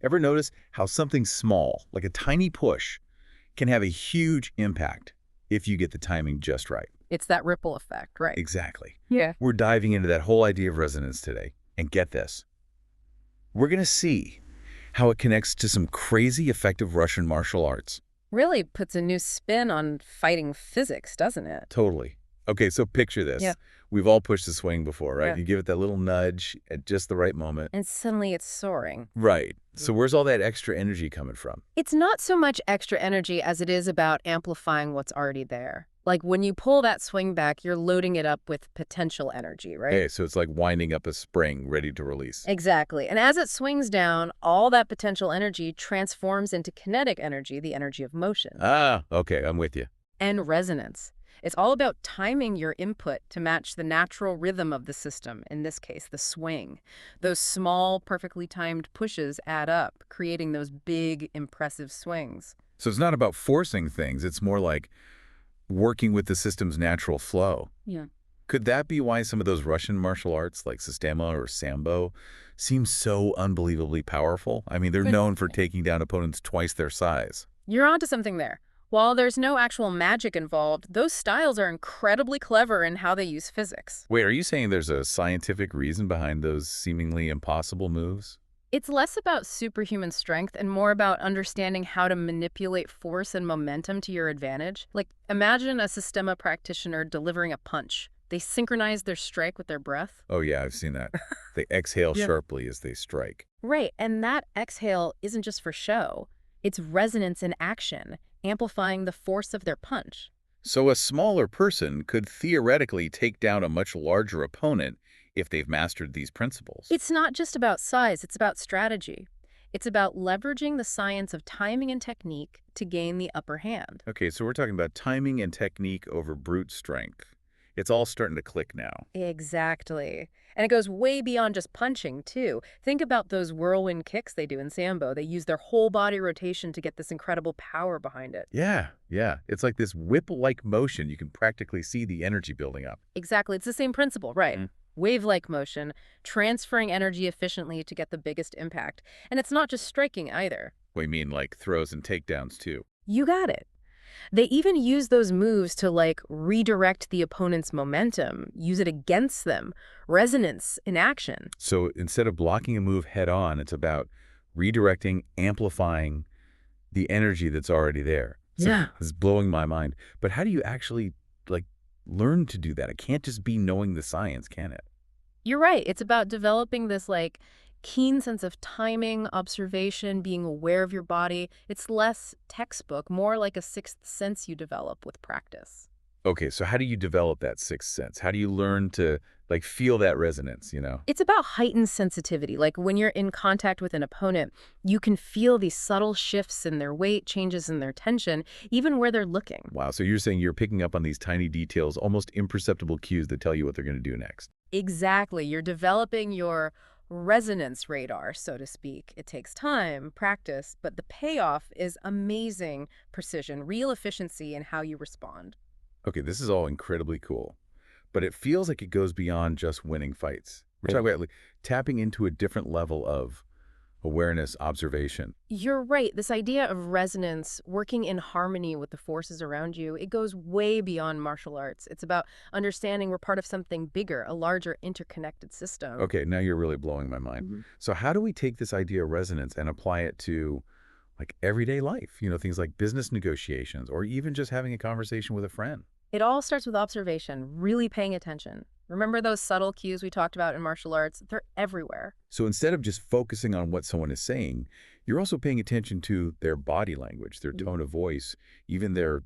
Ever notice how something small, like a tiny push, can have a huge impact if you get the timing just right? It's that ripple effect, right? Exactly. Yeah. We're diving into that whole idea of resonance today. And get this, we're going to see how it connects to some crazy effective Russian martial arts. Really puts a new spin on fighting physics, doesn't it? Totally. Okay, so picture Yeah. this. We've all pushed the swing before, right? Yeah. You give it that little nudge at just the right moment. And suddenly it's soaring. Right. So where's all that extra energy coming from? It's not so much extra energy as it is about amplifying what's already there. Like when you pull that swing back, you're loading it up with potential energy, right? Hey, so it's like winding up a spring ready to release. Exactly. And as it swings down, all that potential energy transforms into kinetic energy, the energy of motion. Ah, okay, I'm with you. And resonance. It's all about timing your input to match the natural rhythm of the system, in this case, the swing. Those small, perfectly timed pushes add up, creating those big, impressive swings. So it's not about forcing things. It's more like working with the system's natural flow. Yeah. Could that be why some of those Russian martial arts like Sistema or Sambo seem so unbelievably powerful? I mean, they're known for taking down opponents twice their size. You're onto something there. While there's no actual magic involved, those styles are incredibly clever in how they use physics. Wait, are you saying there's a scientific reason behind those seemingly impossible moves? It's less about superhuman strength and more about understanding how to manipulate force and momentum to your advantage. Like, imagine a Sistema practitioner delivering a punch. They synchronize their strike with their breath. Oh yeah, I've seen that. They exhale Yeah. sharply as they strike. Right, and that exhale isn't just for show. It's resonance in action, amplifying the force of their punch. So a smaller person could theoretically take down a much larger opponent if they've mastered these principles. It's not just about size, it's about strategy. It's about leveraging the science of timing and technique to gain the upper hand. Okay, so we're talking about timing and technique over brute strength. It's all starting to click now. Exactly. And it goes way beyond just punching, too. Think about those whirlwind kicks they do in Sambo. They use their whole body rotation to get this incredible power behind it. Yeah. It's like this whip-like motion. You can practically see the energy building up. Exactly. It's the same principle, right? Wave-like motion, transferring energy efficiently to get the biggest impact. And it's not just striking either. We mean like throws and takedowns too. You got it. They even use those moves to, like, redirect the opponent's momentum, use it against them. Resonance in action. So instead of blocking a move head on, it's about redirecting, amplifying the energy that's already there. So Yeah. This is blowing my mind. But how do you actually, like, learn to do that? It can't just be knowing the science, can it? You're right. It's about developing this, like, keen sense of timing, observation, being aware of your body. It's less textbook, more like a sixth sense you develop with practice. Okay, so how do you develop that sixth sense? How do you learn to, like, feel that resonance, you know? It's about heightened sensitivity. Like when you're in contact with an opponent, you can feel these subtle shifts in their weight, changes in their tension, even where they're looking. Wow, so you're saying you're picking up on these tiny details, almost imperceptible cues that tell you what they're going to do next. Exactly. You're developing your resonance radar, so to speak. It takes time, practice, but the payoff is amazing precision, real efficiency in how you respond. Okay, this is all incredibly cool, but it feels like it goes beyond just winning fights. We're talking about like, tapping into a different level of awareness, observation. You're right. This idea of resonance, working in harmony with the forces around you, it goes way beyond martial arts. It's about understanding we're part of something bigger, a larger interconnected system. Okay, now you're really blowing my mind. So how do we take this idea of resonance and apply it to like everyday life? You know, things like business negotiations or even just having a conversation with a friend. It all starts with observation, really paying attention. Remember those subtle cues we talked about in martial arts? They're everywhere. So instead of just focusing on what someone is saying, you're also paying attention to their body language, their tone of voice, even their,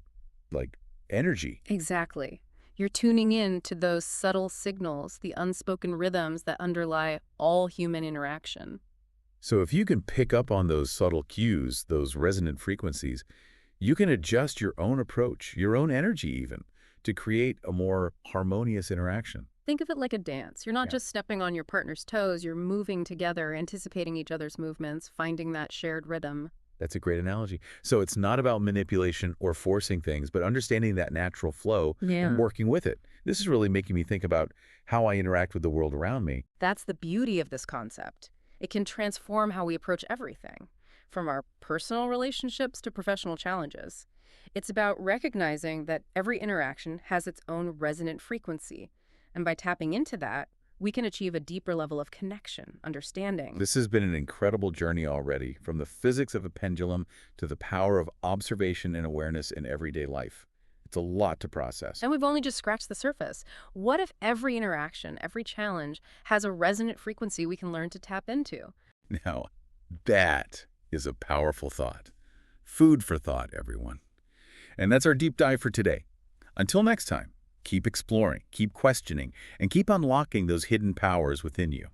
like, energy. Exactly. You're tuning in to those subtle signals, the unspoken rhythms that underlie all human interaction. So if you can pick up on those subtle cues, those resonant frequencies, you can adjust your own approach, your own energy even, to create a more harmonious interaction. Think of it like a dance. You're not just stepping on your partner's toes, you're moving together, anticipating each other's movements, finding that shared rhythm. That's a great analogy. So it's not about manipulation or forcing things, but understanding that natural flow and working with it. This is really making me think about how I interact with the world around me. That's the beauty of this concept. It can transform how we approach everything, from our personal relationships to professional challenges. It's about recognizing that every interaction has its own resonant frequency, and by tapping into that, we can achieve a deeper level of connection, understanding. This has been an incredible journey already, from the physics of a pendulum to the power of observation and awareness in everyday life. It's a lot to process. And we've only just scratched the surface. What if every interaction, every challenge, has a resonant frequency we can learn to tap into? Now, that is a powerful thought. Food for thought, everyone. And that's our deep dive for today. Until next time, keep exploring, keep questioning, and keep unlocking those hidden powers within you.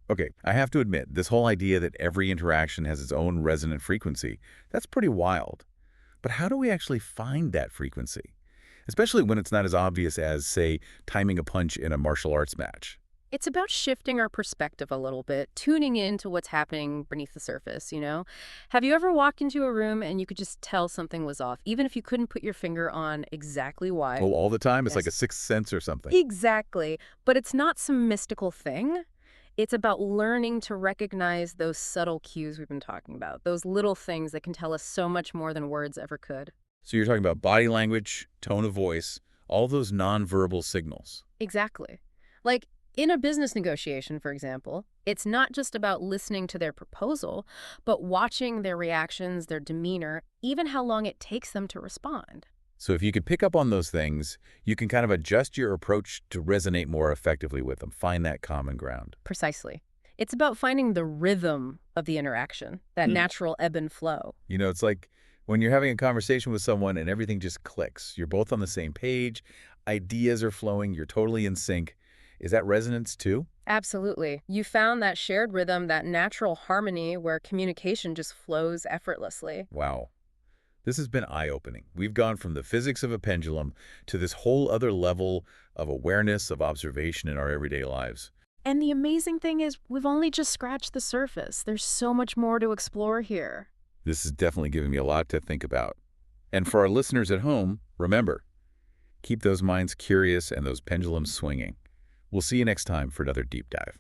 Okay, I have to admit, this whole idea that every interaction has its own resonant frequency, that's pretty wild. But how do we actually find that frequency? Especially when it's not as obvious as, say, timing a punch in a martial arts match. It's about shifting our perspective a little bit, tuning into what's happening beneath the surface, you know? Have you ever walked into a room and you could just tell something was off, even if you couldn't put your finger on exactly why? Oh, all the time? It's like a Yes. sixth sense or something. Exactly. But it's not some mystical thing. It's about learning to recognize those subtle cues we've been talking about, those little things that can tell us so much more than words ever could. So you're talking about body language, tone of voice, all those nonverbal signals. Exactly. Like, in a business negotiation, for example, it's not just about listening to their proposal, but watching their reactions, their demeanor, even how long it takes them to respond. So if you can pick up on those things, you can kind of adjust your approach to resonate more effectively with them, find that common ground. Precisely. It's about finding the rhythm of the interaction, that natural ebb and flow. You know, it's like when you're having a conversation with someone and everything just clicks. You're both on the same page, ideas are flowing, you're totally in sync. Is that resonance too? Absolutely. You found that shared rhythm, that natural harmony where communication just flows effortlessly. Wow. This has been eye-opening. We've gone from the physics of a pendulum to this whole other level of awareness, of observation in our everyday lives. And the amazing thing is, we've only just scratched the surface. There's so much more to explore here. This is definitely giving me a lot to think about. And for our listeners at home, remember, keep those minds curious and those pendulums swinging. We'll see you next time for another deep dive.